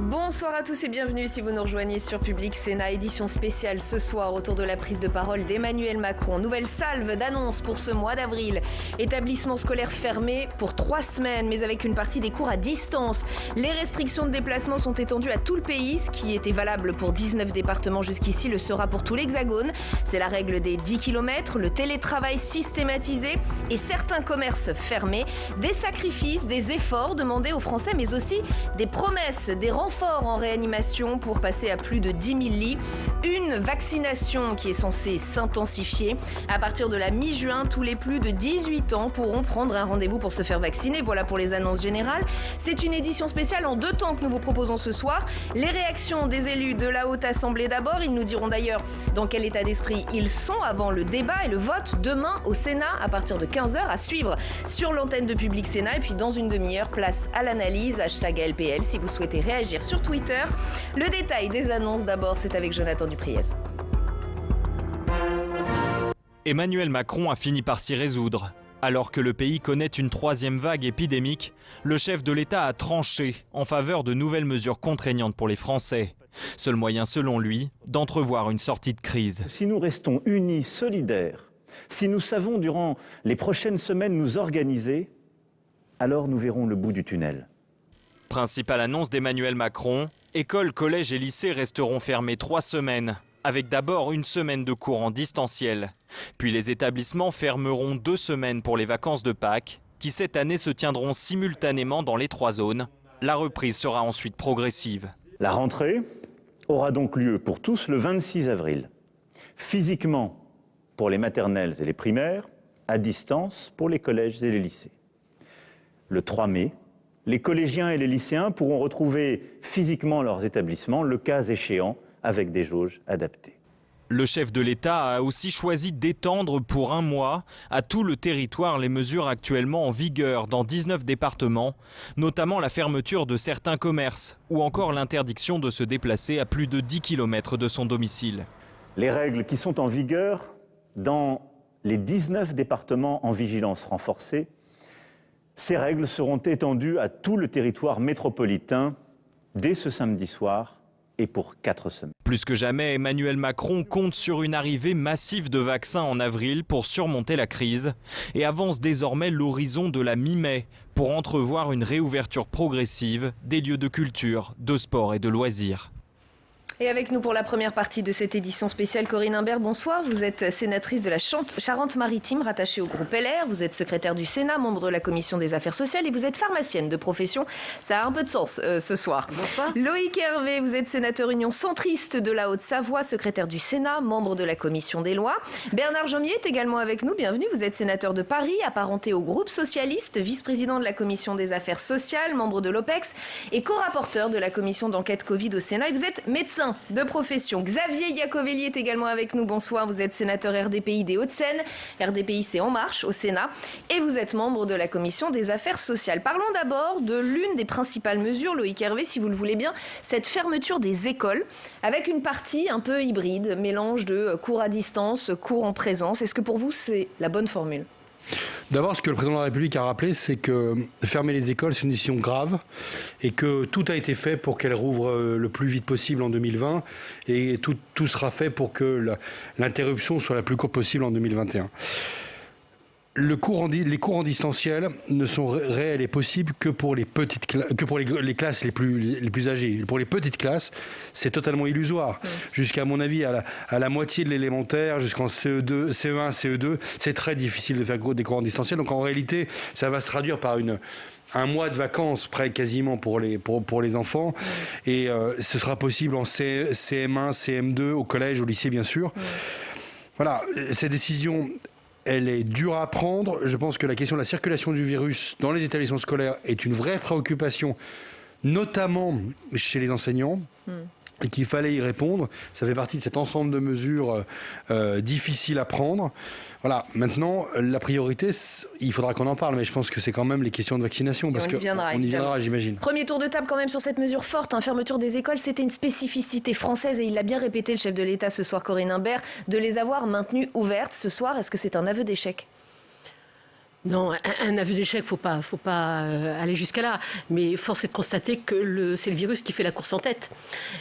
Bonsoir à tous et bienvenue si vous nous rejoignez sur Public Sénat, édition spéciale ce soir autour de la prise de parole d'Emmanuel Macron. Nouvelle salve d'annonces pour ce mois d'avril. Établissement scolaire fermé pour 3 semaines, mais avec une partie des cours à distance. Les restrictions de déplacement sont étendues à tout le pays. Ce qui était valable pour 19 départements jusqu'ici le sera pour tout l'Hexagone. C'est la règle des 10 km, le télétravail systématisé et certains commerces fermés. Des sacrifices, des efforts demandés aux Français, mais aussi des promesses, des renforts en réanimation pour passer à plus de 10 000 lits. Une vaccination qui est censée s'intensifier. À partir de la mi-juin, tous les plus de 18 ans pourront prendre un rendez-vous pour se faire vacciner. Voilà pour les annonces générales. C'est une édition spéciale en 2 temps que nous vous proposons ce soir. Les réactions des élus de la Haute Assemblée d'abord. Ils nous diront d'ailleurs dans quel état d'esprit ils sont avant le débat et le vote demain au Sénat à partir de 15h à suivre sur l'antenne de Public Sénat. Et puis dans une demi-heure, place à l'analyse, #LPL si vous souhaitez réagir sur Twitter. Le détail des annonces d'abord, c'est avec Jonathan Dupriez. Emmanuel Macron a fini par s'y résoudre. Alors que le pays connaît une 3e vague épidémique, le chef de l'État a tranché en faveur de nouvelles mesures contraignantes pour les Français. Seul moyen, selon lui, d'entrevoir une sortie de crise. Si nous restons unis, solidaires, si nous savons durant les prochaines semaines nous organiser, alors nous verrons le bout du tunnel. Principale annonce d'Emmanuel Macron, écoles, collèges et lycées resteront fermés 3 semaines, avec d'abord 1 semaine de cours en distanciel. Puis les établissements fermeront 2 semaines pour les vacances de Pâques, qui cette année se tiendront simultanément dans les 3 zones. La reprise sera ensuite progressive. La rentrée aura donc lieu pour tous le 26 avril. Physiquement pour les maternelles et les primaires, à distance pour les collèges et les lycées. Le 3 mai, les collégiens et les lycéens pourront retrouver physiquement leurs établissements, le cas échéant, avec des jauges adaptées. Le chef de l'État a aussi choisi d'étendre pour 1 mois à tout le territoire les mesures actuellement en vigueur dans 19 départements, notamment la fermeture de certains commerces ou encore l'interdiction de se déplacer à plus de 10 km de son domicile. Les règles qui sont en vigueur dans les 19 départements en vigilance renforcée, ces règles seront étendues à tout le territoire métropolitain dès ce samedi soir et pour 4 semaines. Plus que jamais, Emmanuel Macron compte sur une arrivée massive de vaccins en avril pour surmonter la crise et avance désormais l'horizon de la mi-mai pour entrevoir une réouverture progressive des lieux de culture, de sport et de loisirs. Et avec nous pour la première partie de cette édition spéciale, Corinne Imbert, bonsoir. Vous êtes sénatrice de la Charente-Maritime, rattachée au groupe LR. Vous êtes secrétaire du Sénat, membre de la Commission des Affaires sociales et vous êtes pharmacienne de profession. Ça a un peu de sens ce soir. Bonsoir. Loïc Hervé, vous êtes sénateur Union centriste de la Haute-Savoie, secrétaire du Sénat, membre de la Commission des lois. Bernard Jomier est également avec nous. Bienvenue. Vous êtes sénateur de Paris, apparenté au groupe socialiste, vice-président de la Commission des Affaires sociales, membre de l'OPEX et co-rapporteur de la Commission d'enquête Covid au Sénat. Et vous êtes médecin de profession. Xavier Iacovelli est également avec nous. Bonsoir, vous êtes sénateur RDPI des Hauts-de-Seine. RDPI, c'est En Marche au Sénat. Et vous êtes membre de la Commission des Affaires sociales. Parlons d'abord de l'une des principales mesures, Loïc Hervé, si vous le voulez bien, cette fermeture des écoles, avec une partie un peu hybride, mélange de cours à distance, cours en présence. Est-ce que pour vous, c'est la bonne formule ? D'abord, ce que le président de la République a rappelé, c'est que fermer les écoles, c'est une décision grave et que tout a été fait pour qu'elles rouvrent le plus vite possible en 2020 et tout sera fait pour que l'interruption soit la plus courte possible en 2021. Les cours en distanciel ne sont réels et possibles que pour les les classes les plus âgées. Pour les petites classes, c'est totalement illusoire. Jusqu'à mon avis, à la moitié de l'élémentaire, jusqu'en CE2, CE1, CE2, c'est très difficile de faire des cours en distanciel. Donc en réalité, ça va se traduire par un mois de vacances près quasiment pour les enfants. Et ce sera possible en CM1, CM2, au collège, au lycée bien sûr. Voilà, ces décisions... Elle est dure à prendre. Je pense que la question de la circulation du virus dans les établissements scolaires est une vraie préoccupation, notamment chez les enseignants, et qu'il fallait y répondre. Ça fait partie de cet ensemble de mesures difficiles à prendre. Voilà. Maintenant, la priorité, il faudra qu'on en parle, mais je pense que c'est quand même les questions de vaccination, parce qu'on y viendra, j'imagine. Premier tour de table quand même sur cette mesure forte, fermeture des écoles, c'était une spécificité française et il l'a bien répété le chef de l'État ce soir, Corinne Imbert, de les avoir maintenues ouvertes ce soir. Est-ce que c'est un aveu d'échec ? Non, un aveu d'échec, faut pas aller jusqu'à là. Mais force est de constater que c'est le virus qui fait la course en tête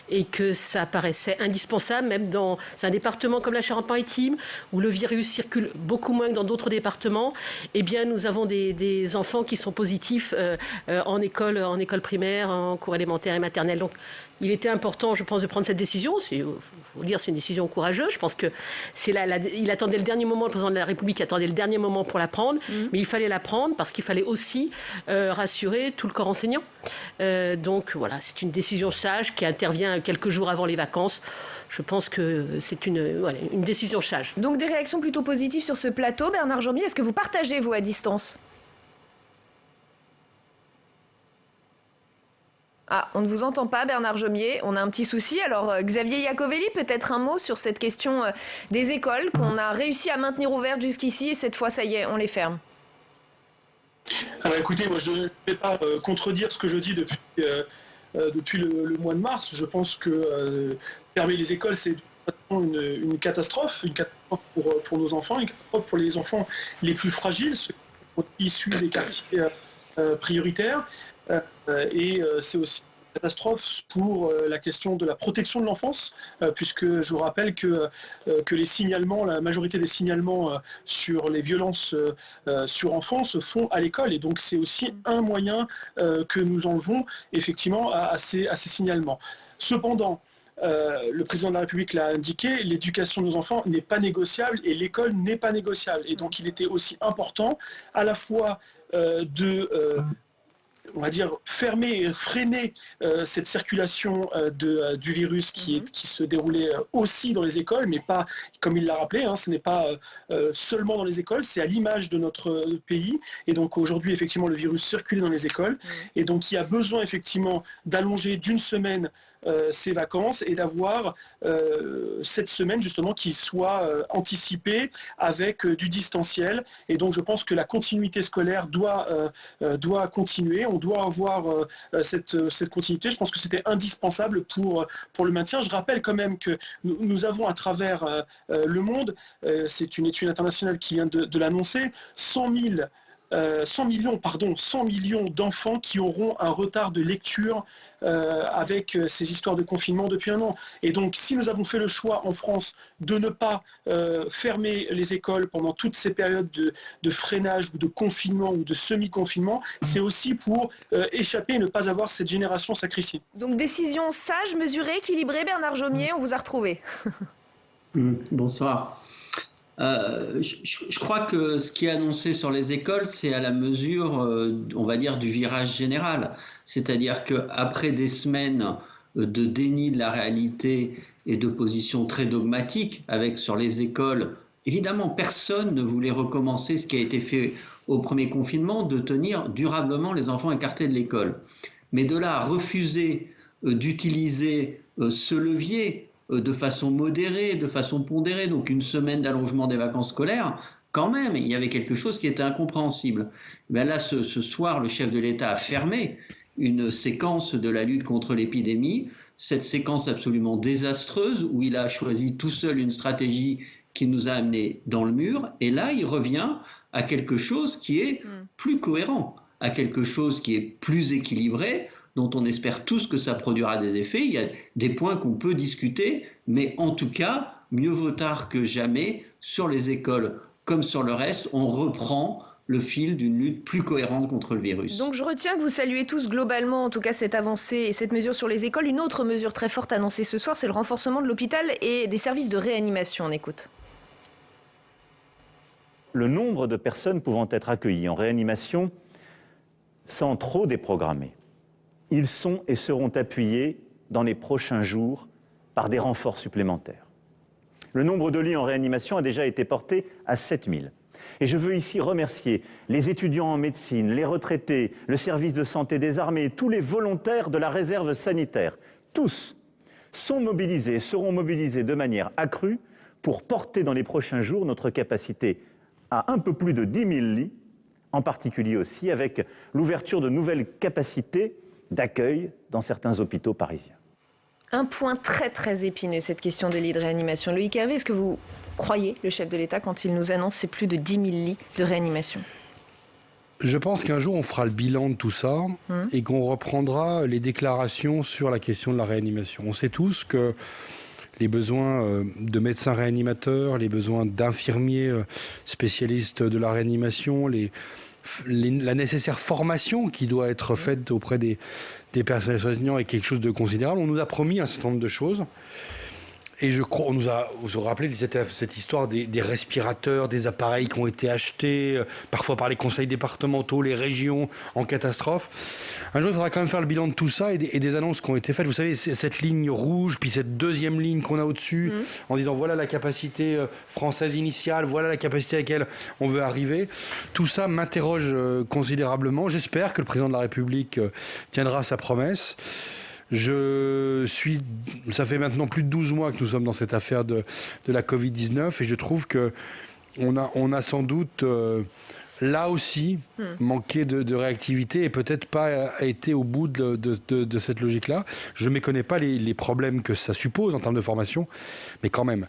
et que ça paraissait indispensable, même dans un département comme la Charente-Maritime où le virus circule beaucoup moins que dans d'autres départements. Eh bien, nous avons des enfants qui sont positifs en école primaire, en cours élémentaire et maternelle. Donc, il était important, je pense, de prendre cette décision. Il faut dire, c'est une décision courageuse. Je pense que il attendait le dernier moment, le président de la République attendait le dernier moment pour la prendre, mais il fallait la prendre parce qu'il fallait aussi rassurer tout le corps enseignant. Donc voilà, c'est une décision sage qui intervient quelques jours avant les vacances. Je pense que c'est une décision sage. Donc des réactions plutôt positives sur ce plateau. Bernard Jomier, est-ce que vous partagez, vous, à distance ? Ah, on ne vous entend pas, Bernard Jomier. On a un petit souci. Alors, Xavier Iacovelli, peut-être un mot sur cette question des écoles qu'on a réussi à maintenir ouvertes jusqu'ici et cette fois, ça y est, on les ferme. Alors écoutez, moi je ne vais pas contredire ce que je dis depuis le mois de mars. Je pense que fermer les écoles, c'est une catastrophe pour nos enfants, une catastrophe pour les enfants les plus fragiles, ceux qui sont issus des quartiers prioritaires. Et c'est aussi une catastrophe pour la question de la protection de l'enfance, puisque je vous rappelle que les signalements, la majorité des signalements sur les violences sur enfants se font à l'école. Et donc c'est aussi un moyen que nous enlevons effectivement à ces signalements. Cependant, le président de la République l'a indiqué, l'éducation de nos enfants n'est pas négociable et l'école n'est pas négociable. Et donc il était aussi important à la fois on va dire, fermer et freiner cette circulation du virus qui se déroulait aussi dans les écoles, mais pas, comme il l'a rappelé, ce n'est pas seulement dans les écoles, c'est à l'image de notre pays. Et donc aujourd'hui, effectivement, le virus circule dans les écoles. Et donc il y a besoin, effectivement, d'allonger d'une semaine ces vacances et d'avoir cette semaine justement qui soit anticipée avec du distanciel. Et donc je pense que la continuité scolaire doit continuer. On doit avoir cette continuité. Je pense que c'était indispensable pour le maintien. Je rappelle quand même que nous avons à travers le monde, c'est une étude internationale qui vient de l'annoncer, 100 millions d'enfants qui auront un retard de lecture avec ces histoires de confinement depuis un an. Et donc, si nous avons fait le choix en France de ne pas fermer les écoles pendant toutes ces périodes de freinage ou de confinement ou de semi-confinement, c'est aussi pour échapper et ne pas avoir cette génération sacrifiée. Donc, décision sage, mesurée, équilibrée. Bernard Jomier, on vous a retrouvé. Bonsoir. Je crois que ce qui est annoncé sur les écoles, c'est à la mesure, on va dire, du virage général. C'est-à-dire qu'après des semaines de déni de la réalité et de positions très dogmatiques sur les écoles, évidemment, personne ne voulait recommencer ce qui a été fait au premier confinement, de tenir durablement les enfants écartés de l'école. Mais de là à refuser d'utiliser ce levier de façon modérée, de façon pondérée, donc une semaine d'allongement des vacances scolaires, quand même, il y avait quelque chose qui était incompréhensible. Ben là, ce soir, le chef de l'État a fermé une séquence de la lutte contre l'épidémie, cette séquence absolument désastreuse où il a choisi tout seul une stratégie qui nous a amenés dans le mur, et là, il revient à quelque chose qui est plus cohérent, à quelque chose qui est plus équilibré, dont on espère tous que ça produira des effets. Il y a des points qu'on peut discuter, mais en tout cas, mieux vaut tard que jamais, sur les écoles comme sur le reste, on reprend le fil d'une lutte plus cohérente contre le virus. Donc je retiens que vous saluez tous globalement, en tout cas, cette avancée et cette mesure sur les écoles. Une autre mesure très forte annoncée ce soir, c'est le renforcement de l'hôpital et des services de réanimation. On écoute. Le nombre de personnes pouvant être accueillies en réanimation sans trop déprogrammer, ils sont et seront appuyés dans les prochains jours par des renforts supplémentaires. Le nombre de lits en réanimation a déjà été porté à 7000. Et je veux ici remercier les étudiants en médecine, les retraités, le service de santé des armées, tous les volontaires de la réserve sanitaire. Tous sont mobilisés, seront mobilisés de manière accrue pour porter dans les prochains jours notre capacité à un peu plus de 10 000 lits, en particulier aussi avec l'ouverture de nouvelles capacités d'accueil dans certains hôpitaux parisiens. Un point très très épineux, cette question des lits de réanimation. Loïc Hervé, est-ce que vous croyez le chef de l'État quand il nous annonce ces plus de 10 000 lits de réanimation ? Je pense qu'un jour, on fera le bilan de tout ça et qu'on reprendra les déclarations sur la question de la réanimation. On sait tous que les besoins de médecins réanimateurs, les besoins d'infirmiers spécialistes de la réanimation, la nécessaire formation qui doit être faite auprès des personnels soignants est quelque chose de considérable. On nous a promis un certain nombre de choses. Et je crois, vous vous rappelez cette histoire des respirateurs, des appareils qui ont été achetés, parfois par les conseils départementaux, les régions, en catastrophe. Un jour, il faudra quand même faire le bilan de tout ça et des annonces qui ont été faites. Vous savez, cette ligne rouge, puis cette deuxième ligne qu'on a au-dessus, en disant voilà la capacité française initiale, voilà la capacité à laquelle on veut arriver. Tout ça m'interroge considérablement. J'espère que le président de la République tiendra sa promesse. Ça fait maintenant plus de 12 mois que nous sommes dans cette affaire de la Covid-19 et je trouve qu'on a sans doute là aussi manqué de réactivité et peut-être pas été au bout de cette logique-là. Je ne méconnais pas les problèmes que ça suppose en termes de formation, mais quand même.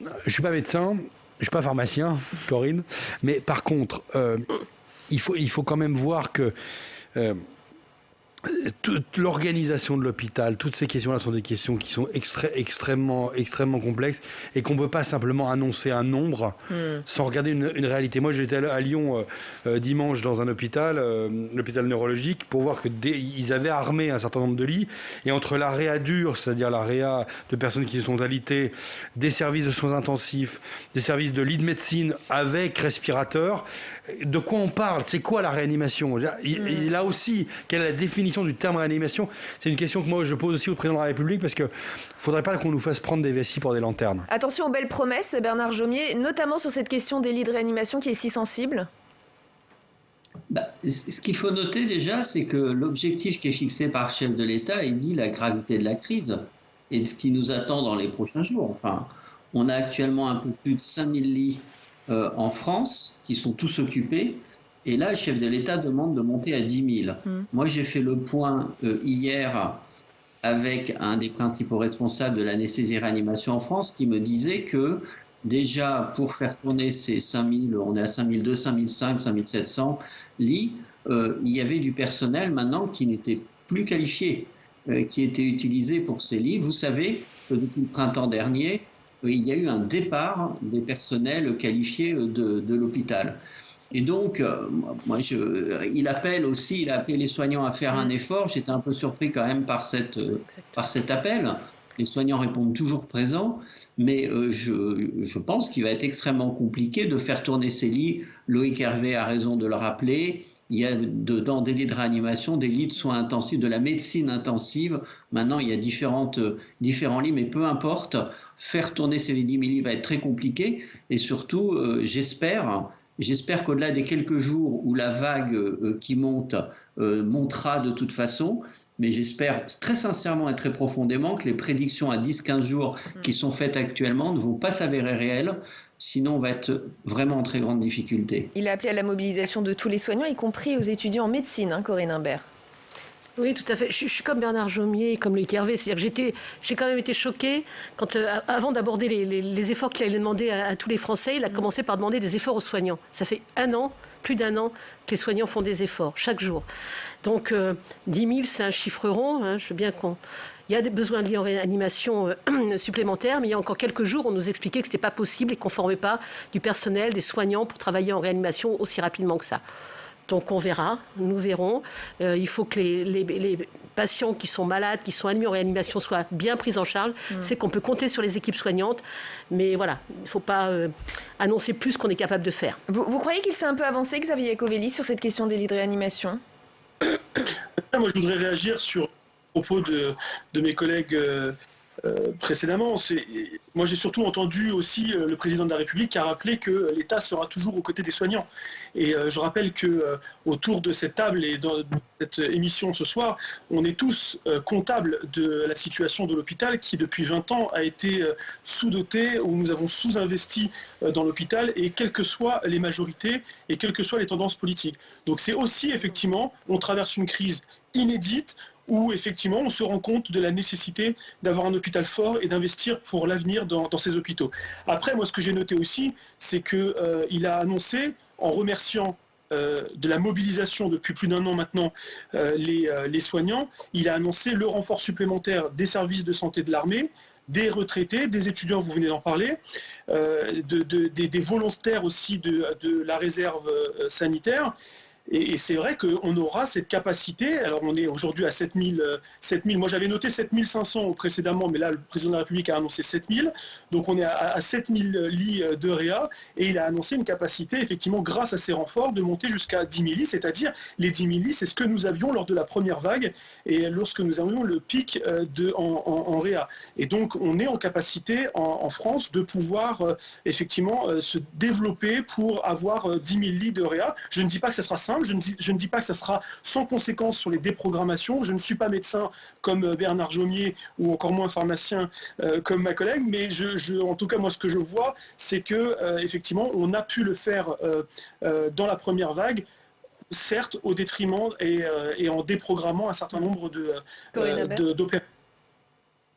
Je ne suis pas médecin, je ne suis pas pharmacien, Corinne, mais par contre, il faut quand même voir que... toute l'organisation de l'hôpital, toutes ces questions-là sont des questions qui sont extrêmement complexes et qu'on ne peut pas simplement annoncer un nombre sans regarder une réalité. Moi, j'étais à Lyon dimanche dans un hôpital, l'hôpital neurologique, pour voir qu'ils avaient armé un certain nombre de lits et entre la réa dure, c'est-à-dire la réa de personnes qui sont alitées, des services de soins intensifs, des services de lit de médecine avec respirateurs, de quoi on parle? C'est quoi la réanimation? Et là aussi, quelle est la définition du terme réanimation? C'est une question que moi je pose aussi au président de la République parce qu'il ne faudrait pas qu'on nous fasse prendre des vessies pour des lanternes. Attention aux belles promesses, Bernard Jomier, notamment sur cette question des lits de réanimation qui est si sensible. Ce qu'il faut noter déjà, c'est que l'objectif qui est fixé par le chef de l'État est dit la gravité de la crise et de ce qui nous attend dans les prochains jours. Enfin, on a actuellement un peu plus de 5000 lits en France qui sont tous occupés. Et là, le chef de l'État demande de monter à 10 000. Moi, j'ai fait le point hier avec un des principaux responsables de l'anesthésie-réanimation en France qui me disait que déjà, pour faire tourner ces 5 000, on est à 5 200, 5 500, 5 700 lits, il y avait du personnel maintenant qui n'était plus qualifié, qui était utilisé pour ces lits. Vous savez que depuis le printemps dernier, il y a eu un départ des personnels qualifiés de l'hôpital. Et donc, il a appelé les soignants à faire un effort. J'étais un peu surpris quand même par cet appel. Les soignants répondent toujours présents, mais je pense qu'il va être extrêmement compliqué de faire tourner ces lits. Loïc Hervé a raison de le rappeler. Il y a dedans des lits de réanimation, des lits de soins intensifs, de la médecine intensive. Maintenant, il y a différents lits, mais peu importe. Faire tourner ces 10 000 lits va être très compliqué. Et surtout, j'espère qu'au-delà des quelques jours où la vague qui monte montera de toute façon, mais j'espère très sincèrement et très profondément que les prédictions à 10-15 jours qui sont faites actuellement ne vont pas s'avérer réelles. Sinon, on va être vraiment en très grande difficulté. Il a appelé à la mobilisation de tous les soignants, y compris aux étudiants en médecine, Corinne Imbert. Oui, tout à fait. Je suis comme Bernard Jomier, comme Loïc Hervé. C'est-à-dire que j'ai quand même été choquée quand, avant d'aborder les efforts qu'il allait demander à tous les Français, il a commencé par demander des efforts aux soignants. Ça fait plus d'un an, que les soignants font des efforts, chaque jour. Donc, 10 000, c'est un chiffre rond. Hein, je veux bien il y a des besoins de lits en réanimation supplémentaires, mais il y a encore quelques jours, on nous expliquait que ce n'était pas possible et qu'on ne formait pas du personnel, des soignants pour travailler en réanimation aussi rapidement que ça. Donc on verra, nous verrons. Il faut que les patients qui sont malades, qui sont admis en réanimation soient bien pris en charge. C'est qu'on peut compter sur les équipes soignantes, mais voilà, il ne faut pas annoncer plus qu'on est capable de faire. Vous croyez qu'il s'est un peu avancé, Xavier Iacovelli, sur cette question des lits de réanimation? Moi, je voudrais réagir sur le propos de mes collègues précédemment. Moi, j'ai surtout entendu aussi le président de la République qui a rappelé que l'État sera toujours aux côtés des soignants. Et je rappelle qu'autour de cette table et dans cette émission ce soir, on est tous comptables de la situation de l'hôpital qui, depuis 20 ans, a été sous-doté, où nous avons sous-investi dans l'hôpital, et quelles que soient les majorités et quelles que soient les tendances politiques. Donc c'est aussi, effectivement, on traverse une crise inédite, où effectivement on se rend compte de la nécessité d'avoir un hôpital fort et d'investir pour l'avenir dans ces hôpitaux. Après, moi ce que j'ai noté aussi, c'est qu'il a annoncé, en remerciant de la mobilisation depuis plus d'1 an maintenant les soignants, il a annoncé le renfort supplémentaire des services de santé de l'armée, des retraités, des étudiants, vous venez d'en parler, des volontaires aussi de la réserve sanitaire. Et c'est vrai qu'on aura cette capacité. Alors on est aujourd'hui à 7000. Moi j'avais noté 7500 précédemment, mais là le président de la République a annoncé 7000. Donc on est à 7000 lits de réa et il a annoncé une capacité effectivement grâce à ces renforts de monter jusqu'à 10 000 lits, c'est-à-dire les 10 000 lits, c'est ce que nous avions lors de la première vague et lorsque nous avions le pic en réa. Et donc on est en capacité en France de pouvoir effectivement se développer pour avoir 10 000 lits de réa. Je ne dis pas que ça sera simple. Je ne dis pas que ça sera sans conséquence sur les déprogrammations. Je ne suis pas médecin comme Bernard Jomier ou encore moins pharmacien comme ma collègue, mais en tout cas, moi, ce que je vois, c'est que effectivement, on a pu le faire dans la première vague, certes au détriment et en déprogrammant un certain nombre d'opérations.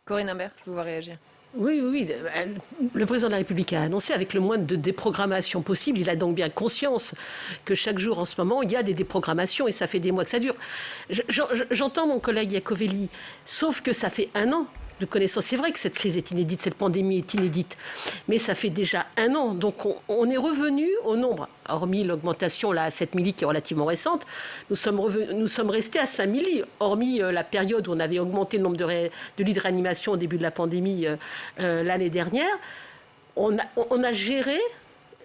Corinne Imbert, je vous vois réagir. Oui. Le président de la République a annoncé avec le moins de déprogrammation possible. Il a donc bien conscience que chaque jour en ce moment, il y a des déprogrammations et ça fait des mois que ça dure. J'entends mon collègue Iacovelli, sauf que ça fait 1 an de connaissance. C'est vrai que cette crise est inédite, cette pandémie est inédite, mais ça fait déjà 1 an. Donc on est revenu au nombre, hormis l'augmentation là, à 7 000 lits qui est relativement récente, nous sommes restés à 5 000 lits, hormis la période où on avait augmenté le nombre de lits de réanimation au début de la pandémie l'année dernière. On a géré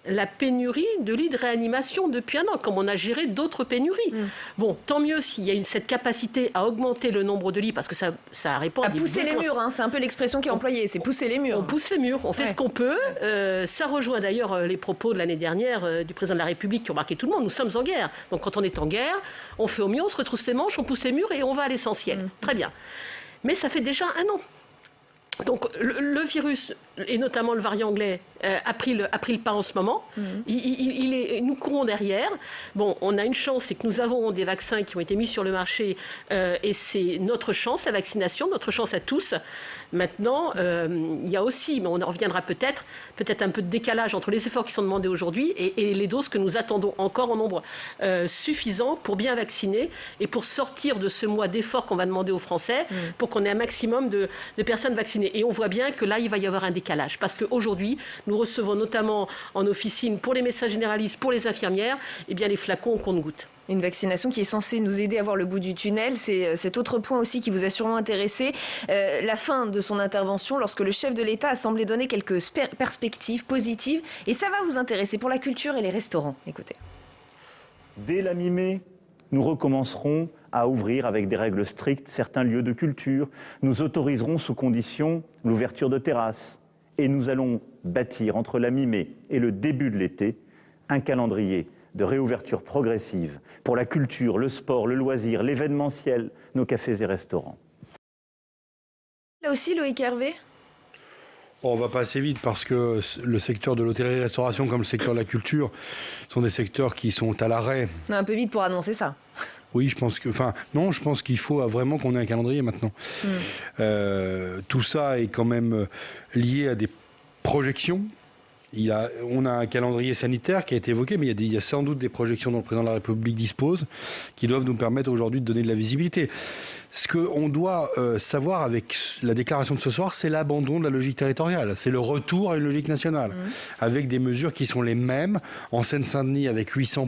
la pénurie de lits de réanimation depuis 1 an, comme on a géré d'autres pénuries. Bon, tant mieux s'il y a cette capacité à augmenter le nombre de lits, parce que ça répond à des pousser besoins. Les murs, hein, c'est un peu l'expression qui est employée, c'est pousser les murs. On pousse les murs, on fait ce qu'on peut. Ça rejoint d'ailleurs les propos de l'année dernière du président de la République qui ont marqué tout le monde. Nous sommes en guerre. Donc quand on est en guerre, on fait au mieux, on se retrousse les manches, on pousse les murs et on va à l'essentiel. Très bien. Mais ça fait déjà 1 an. Donc le virus, et notamment le variant anglais, a pris le pas en ce moment. Nous courons derrière. Bon, on a une chance, c'est que nous avons des vaccins qui ont été mis sur le marché et c'est notre chance, la vaccination, notre chance à tous. Maintenant, il y a aussi, mais on en reviendra peut-être un peu de décalage entre les efforts qui sont demandés aujourd'hui et les doses que nous attendons encore en nombre suffisant pour bien vacciner et pour sortir de ce mois d'efforts qu'on va demander aux Français pour qu'on ait un maximum de personnes vaccinées. Et on voit bien que là, il va y avoir un décalage. Parce qu'aujourd'hui, nous recevons notamment en officine, pour les médecins généralistes, pour les infirmières, eh bien, les flacons au compte-gouttes. Une vaccination qui est censée nous aider à voir le bout du tunnel. C'est cet autre point aussi qui vous a sûrement intéressé. La fin de son intervention, lorsque le chef de l'État a semblé donner quelques perspectives positives. Et ça va vous intéresser pour la culture et les restaurants. Écoutez. Dès la mi-mai, nous recommencerons à ouvrir avec des règles strictes certains lieux de culture. Nous autoriserons sous condition l'ouverture de terrasses. Et nous allons bâtir entre la mi-mai et le début de l'été un calendrier de réouverture progressive pour la culture, le sport, le loisir, l'événementiel, nos cafés et restaurants. Là aussi, Loïc Hervé ? On va pas assez vite parce que le secteur de l'hôtellerie-restauration comme le secteur de la culture sont des secteurs qui sont à l'arrêt. Un peu vite pour annoncer ça. Oui, je pense qu'il faut vraiment qu'on ait un calendrier maintenant. Tout ça est quand même lié à des projections. On a un calendrier sanitaire qui a été évoqué, mais il y a sans doute des projections dont le président de la République dispose qui doivent nous permettre aujourd'hui de donner de la visibilité. Ce qu'on doit savoir avec la déclaration de ce soir, c'est l'abandon de la logique territoriale. C'est le retour à une logique nationale, avec des mesures qui sont les mêmes en Seine-Saint-Denis avec 800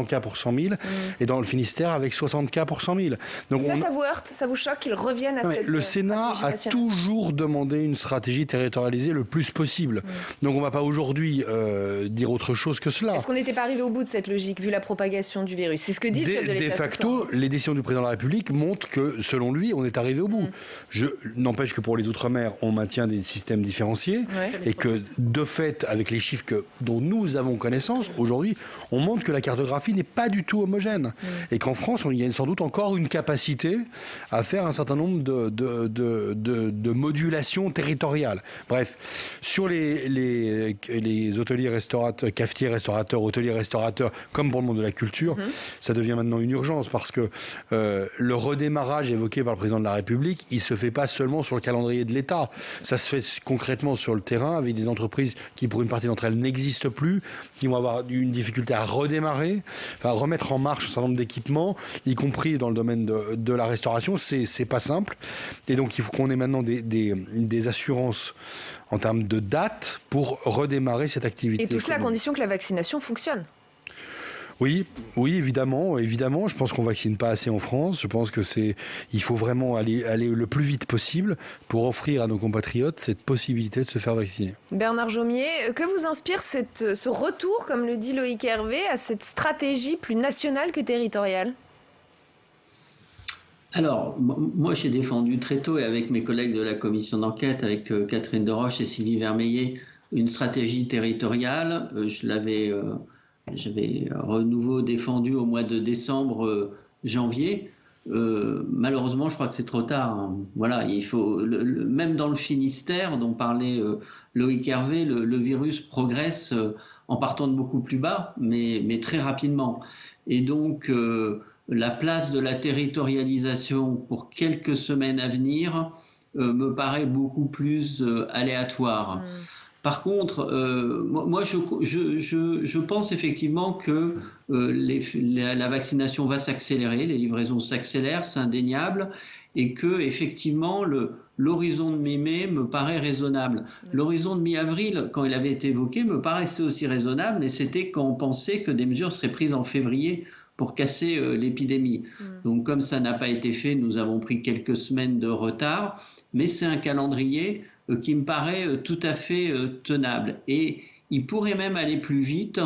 cas pour 100 000 et dans le Finistère avec 60 cas pour 100 000. Donc ça vous heurte, ça vous choque qu'ils reviennent à cette Le Sénat a toujours demandé une stratégie territorialisée le plus possible. Donc on ne va pas aujourd'hui dire autre chose que cela. Est-ce qu'on n'était pas arrivé au bout de cette logique vu la propagation du virus ? C'est ce que dit le chef de l'État. De facto, les décisions du président de la République montrent que, selon lui, on est arrivé au bout. N'empêche que pour les Outre-mer, on maintient des systèmes différenciés et que, de fait, avec les chiffres dont nous avons connaissance, aujourd'hui, on montre que la cartographie n'est pas du tout homogène et qu'en France, il y a sans doute encore une capacité à faire un certain nombre de modulations territoriales. Bref, sur les hôteliers, restaurateurs, cafetiers, restaurateurs, hôteliers, restaurateurs, comme pour le monde de la culture, ça devient maintenant une urgence parce que le redémarrage redémarrage évoqué par le président de la République, il ne se fait pas seulement sur le calendrier de l'État. Ça se fait concrètement sur le terrain avec des entreprises qui, pour une partie d'entre elles, n'existent plus, qui vont avoir une difficulté à redémarrer, enfin, à remettre en marche un certain nombre d'équipements, y compris dans le domaine de la restauration. C'est pas simple. Et donc, il faut qu'on ait maintenant des assurances en termes de date pour redémarrer cette activité. Et tout cela à condition que la vaccination fonctionne. Oui, évidemment. Je pense qu'on ne vaccine pas assez en France. Je pense il faut vraiment aller le plus vite possible pour offrir à nos compatriotes cette possibilité de se faire vacciner. Bernard Jomier, que vous inspire ce retour, comme le dit Loïc Hervé, à cette stratégie plus nationale que territoriale ? Alors, moi j'ai défendu très tôt, et avec mes collègues de la commission d'enquête, avec Catherine Deroche et Sylvie Vermeillet, une stratégie territoriale. J'avais renouveau défendu au mois de décembre, janvier. Malheureusement, je crois que c'est trop tard. Voilà, il faut, même dans le Finistère, dont parlait Loïc Hervé, le virus progresse en partant de beaucoup plus bas, mais très rapidement. Et donc, la place de la territorialisation pour quelques semaines à venir me paraît beaucoup plus aléatoire. Par contre, moi je pense effectivement que la vaccination va s'accélérer, les livraisons s'accélèrent, c'est indéniable, et que effectivement l'horizon de mi-mai me paraît raisonnable. L'horizon de mi-avril, quand il avait été évoqué, me paraissait aussi raisonnable, et c'était quand on pensait que des mesures seraient prises en février pour casser l'épidémie. Donc comme ça n'a pas été fait, nous avons pris quelques semaines de retard, mais c'est un calendrier qui me paraît tout à fait tenable. Et il pourrait même aller plus vite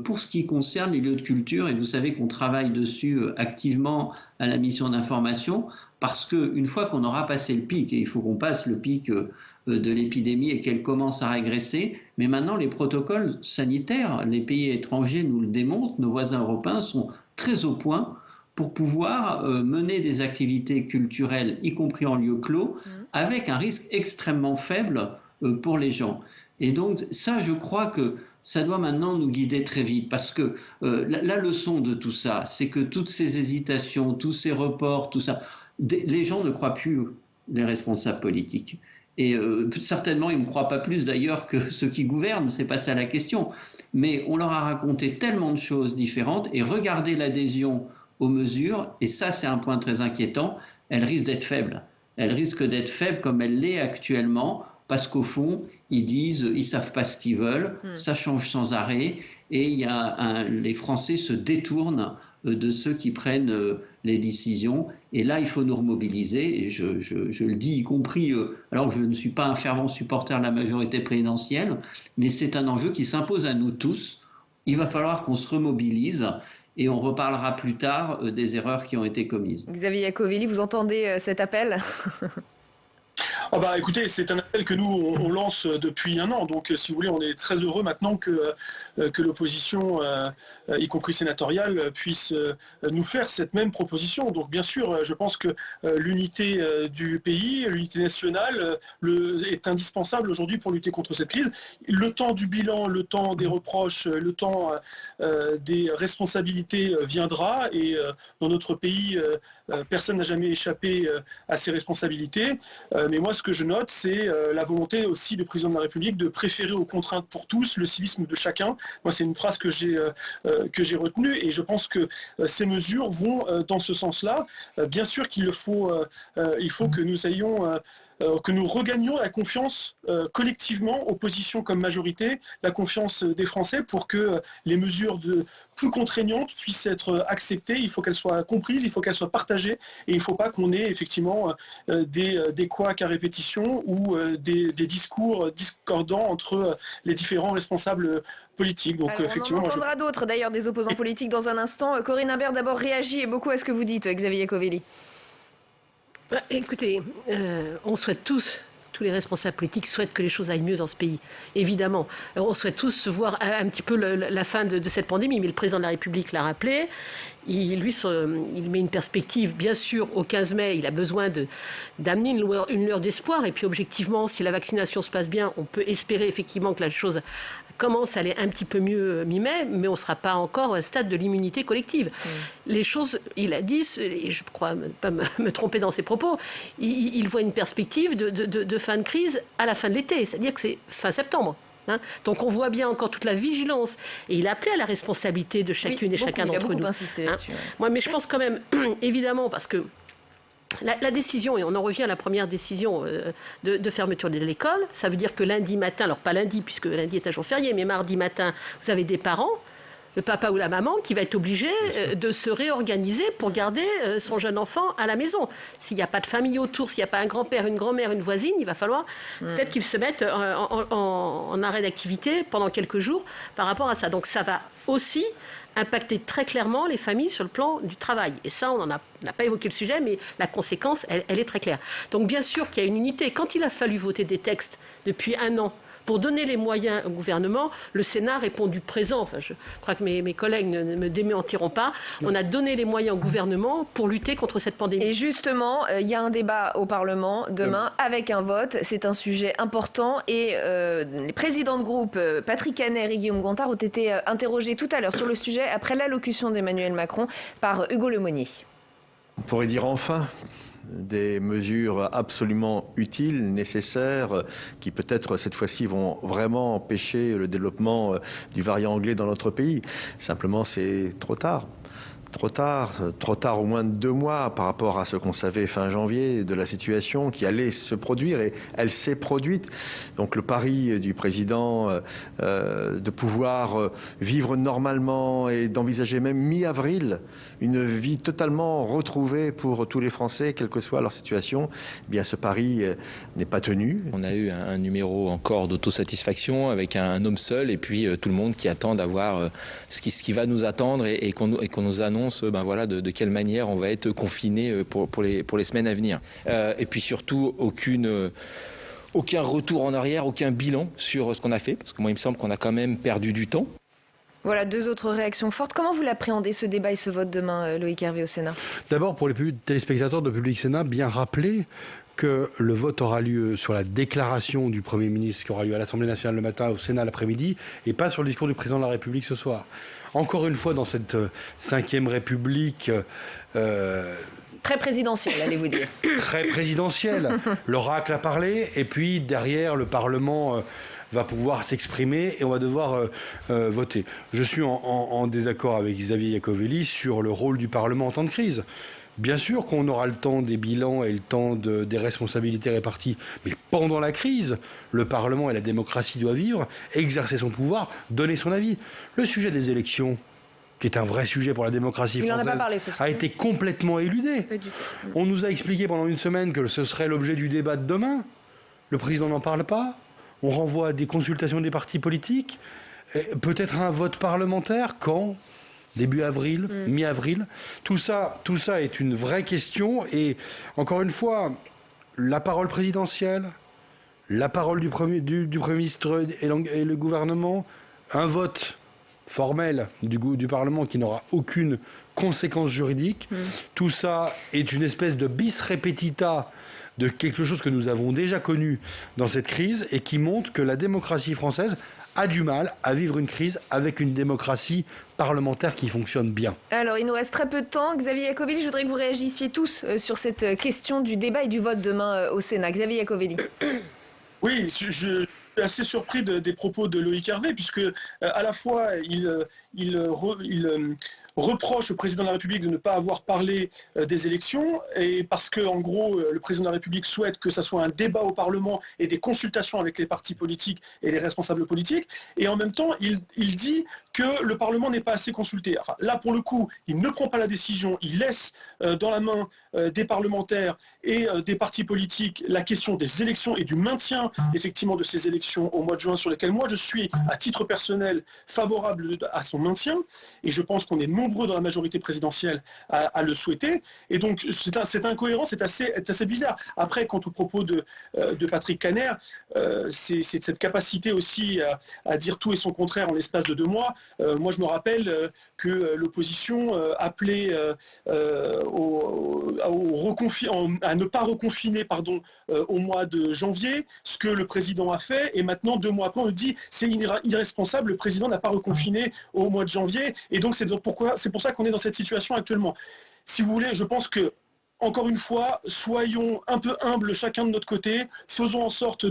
pour ce qui concerne les lieux de culture, et vous savez qu'on travaille dessus activement à la mission d'information, parce qu'une fois qu'on aura passé le pic, et il faut qu'on passe le pic de l'épidémie et qu'elle commence à régresser, mais maintenant les protocoles sanitaires, les pays étrangers nous le démontrent, nos voisins européens sont très au point pour pouvoir mener des activités culturelles, y compris en lieu clos, avec un risque extrêmement faible pour les gens. Et donc ça, je crois que ça doit maintenant nous guider très vite, parce que la leçon de tout ça, c'est que toutes ces hésitations, tous ces reports, tout ça, les gens ne croient plus les responsables politiques. Et certainement, ils ne me croient pas plus d'ailleurs que ceux qui gouvernent, c'est pas ça la question. Mais on leur a raconté tellement de choses différentes, et regardez l'adhésion aux mesures, et ça c'est un point très inquiétant, elle risque d'être faible. Elle risque d'être faible comme elle l'est actuellement, parce qu'au fond, ils disent, ils savent pas ce qu'ils veulent, ça change sans arrêt, et les Français se détournent de ceux qui prennent les décisions. Et là, il faut nous remobiliser, et je le dis, y compris, alors je ne suis pas un fervent supporter de la majorité présidentielle, mais c'est un enjeu qui s'impose à nous tous. Il va falloir qu'on se remobilise, et on reparlera plus tard des erreurs qui ont été commises. Xavier Iacovelli, vous entendez cet appel ? Écoutez, c'est un appel que nous, on lance depuis un an. Donc, si vous voulez, on est très heureux maintenant que l'opposition, y compris sénatoriale, puisse nous faire cette même proposition. Donc, bien sûr, je pense que l'unité du pays, l'unité nationale, est indispensable aujourd'hui pour lutter contre cette crise. Le temps du bilan, le temps des reproches, le temps des responsabilités viendra. Et dans notre pays, personne n'a jamais échappé à ses responsabilités. Mais moi, ce que je note, c'est la volonté aussi du président de la République de préférer aux contraintes pour tous le civisme de chacun. Moi, c'est une phrase que j'ai retenue, et je pense que ces mesures vont dans ce sens-là. Bien sûr qu'il faut que nous ayons... que nous regagnions la confiance collectivement, opposition comme majorité, la confiance des Français pour que les mesures plus contraignantes puissent être acceptées. Il faut qu'elles soient comprises, il faut qu'elles soient partagées, et il ne faut pas qu'on ait effectivement des couacs à répétition ou des discours discordants entre les différents responsables politiques. Donc, alors, effectivement, on en entendra d'autres d'ailleurs, des opposants politiques dans un instant. Corinne Imbert d'abord réagit beaucoup à ce que vous dites, Xavier Iacovelli. Écoutez, on souhaite tous les responsables politiques souhaitent que les choses aillent mieux dans ce pays, évidemment. On souhaite tous voir un petit peu la fin de cette pandémie, mais le président de la République l'a rappelé. il met une perspective, bien sûr, au 15 mai, il a besoin d'amener une lueur d'espoir. Et puis, objectivement, si la vaccination se passe bien, on peut espérer effectivement que la chose commence à aller un petit peu mieux mi-mai, mais on ne sera pas encore au stade de l'immunité collective. Les choses, il a dit, et je crois ne pas me tromper dans ses propos, il voit une perspective de fin de crise à la fin de l'été, c'est-à-dire que c'est fin septembre. Donc on voit bien encore toute la vigilance. Et il a appelé à la responsabilité de chacune et chacun d'entre nous. Insisté là-dessus, Moi, mais je pense quand même, évidemment, parce que la décision, et on en revient à la première décision de fermeture de l'école, ça veut dire que lundi matin, alors pas lundi puisque lundi est un jour férié, mais mardi matin, vous avez des parents, le papa ou la maman, qui va être obligé de se réorganiser pour garder son jeune enfant à la maison. S'il n'y a pas de famille autour, s'il n'y a pas un grand-père, une grand-mère, une voisine, il va falloir peut-être qu'ils se mettent en arrêt d'activité pendant quelques jours par rapport à ça. Donc ça va aussi impacter très clairement les familles sur le plan du travail. Et ça, on n'a pas évoqué le sujet, mais la conséquence, elle est très claire. Donc bien sûr qu'il y a une unité. Quand il a fallu voter des textes depuis 1 an, pour donner les moyens au gouvernement, le Sénat a répondu présent. Enfin, je crois que mes collègues ne me démentiront pas. On a donné les moyens au gouvernement pour lutter contre cette pandémie. Et justement, il y a un débat au Parlement demain avec un vote. C'est un sujet important. Et les présidents de groupe, Patrick Kanner et Guillaume Gontard, ont été interrogés tout à l'heure sur le sujet après l'allocution d'Emmanuel Macron par Hugo Lemonnier. On pourrait dire enfin des mesures absolument utiles, nécessaires, qui peut-être cette fois-ci vont vraiment empêcher le développement du variant anglais dans notre pays. Simplement, c'est trop tard. Trop tard au moins de 2 mois par rapport à ce qu'on savait fin janvier de la situation qui allait se produire, et elle s'est produite. Donc le pari du président de pouvoir vivre normalement et d'envisager même mi-avril une vie totalement retrouvée pour tous les Français, quelle que soit leur situation, eh bien ce pari n'est pas tenu. On a eu un numéro encore d'autosatisfaction avec un homme seul et puis tout le monde qui attend d'avoir ce qui va nous attendre et qu'on nous annonce de quelle manière on va être confiné pour les semaines à venir. Et puis surtout, aucun retour en arrière, aucun bilan sur ce qu'on a fait, parce que moi il me semble qu'on a quand même perdu du temps. Voilà 2 autres réactions fortes. Comment vous l'appréhendez, ce débat et ce vote demain, Loïc Hervé, au Sénat? D'abord, pour les téléspectateurs de Public Sénat, bien rappeler que le vote aura lieu sur la déclaration du Premier ministre qui aura lieu à l'Assemblée nationale le matin, au Sénat l'après-midi, et pas sur le discours du président de la République ce soir. Encore une fois, dans cette 5e République... Très présidentielle, allez-vous dire. Très présidentielle. L'oracle a parlé, et puis derrière, le Parlement... va pouvoir s'exprimer et on va devoir voter. Je suis en désaccord avec Xavier Iacovelli sur le rôle du Parlement en temps de crise. Bien sûr qu'on aura le temps des bilans et le temps des responsabilités réparties, mais pendant la crise, le Parlement et la démocratie doivent vivre, exercer son pouvoir, donner son avis. Le sujet des élections, qui est un vrai sujet pour la démocratie française, a été complètement éludé. Pas du tout. On nous a expliqué pendant 1 semaine que ce serait l'objet du débat de demain. Le président n'en parle pas. On renvoie à des consultations des partis politiques, peut-être un vote parlementaire, quand ? Début avril, mi-avril. Tout ça est une vraie question. Et encore une fois, la parole présidentielle, la parole du Premier ministre et le gouvernement, un vote formel du Parlement qui n'aura aucune conséquence juridique. Tout ça est une espèce de bis repetita de quelque chose que nous avons déjà connu dans cette crise et qui montre que la démocratie française a du mal à vivre une crise avec une démocratie parlementaire qui fonctionne bien. Alors, il nous reste très peu de temps. Xavier Iacovelli, je voudrais que vous réagissiez tous sur cette question du débat et du vote demain au Sénat. Xavier Iacovelli. Oui, je suis assez surpris des propos de Loïc Hervé, puisque à la fois il reproche au président de la République de ne pas avoir parlé des élections, et parce que en gros le président de la République souhaite que ça soit un débat au Parlement et des consultations avec les partis politiques et les responsables politiques, et en même temps il dit que le Parlement n'est pas assez consulté. Enfin, là pour le coup, il ne prend pas la décision, il laisse dans la main des parlementaires et des partis politiques la question des élections et du maintien effectivement de ces élections au mois de juin, sur lesquelles moi je suis à titre personnel favorable à son maintien, et je pense qu'on est nombreux nombreux dans la majorité présidentielle à le souhaiter. Et donc, cette incohérence est assez bizarre. Après, quant au propos de Patrick Kanner, c'est cette capacité aussi à dire tout et son contraire en l'espace de 2 mois. Moi, je me rappelle que l'opposition appelait à ne pas reconfiner au mois de janvier, ce que le président a fait. Et maintenant, 2 mois après, on dit c'est irresponsable, le président n'a pas reconfiné au mois de janvier. Et donc, c'est pour ça qu'on est dans cette situation actuellement. Si vous voulez, je pense que, encore une fois, soyons un peu humbles chacun de notre côté, faisons en sorte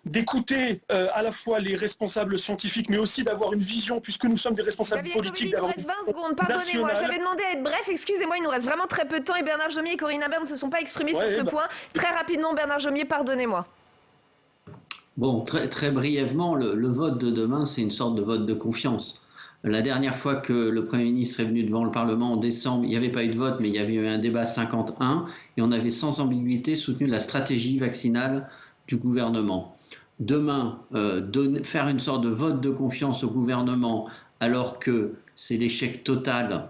d'écouter à la fois les responsables scientifiques, mais aussi d'avoir une vision, puisque nous sommes des responsables politiques. Il nous reste 20 secondes, pardonnez-moi, j'avais demandé à être bref, excusez-moi, il nous reste vraiment très peu de temps et Bernard Jomier et Corinne Imbert ne se sont pas exprimés sur ce point. Très rapidement, Bernard Jomier, pardonnez-moi. Bon, très brièvement, le vote de demain, c'est une sorte de vote de confiance. La dernière fois que le Premier ministre est venu devant le Parlement en décembre, il n'y avait pas eu de vote, mais il y avait eu un débat 51 et on avait sans ambiguïté soutenu la stratégie vaccinale du gouvernement. Demain, faire une sorte de vote de confiance au gouvernement alors que c'est l'échec total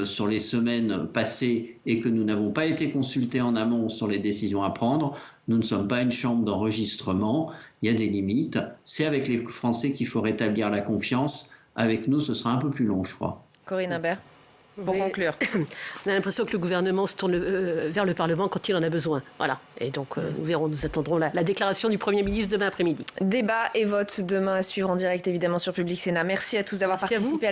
sur les semaines passées et que nous n'avons pas été consultés en amont sur les décisions à prendre, nous ne sommes pas une chambre d'enregistrement, il y a des limites. C'est avec les Français qu'il faut rétablir la confiance. Avec nous, ce sera un peu plus long, je crois. Corinne Imbert, pour conclure. On a l'impression que le gouvernement se tourne vers le Parlement quand il en a besoin. Voilà. Et donc, nous attendrons la déclaration du Premier ministre demain après-midi. Débat et vote demain à suivre en direct, évidemment, sur Public Sénat. Merci à tous d'avoir participé à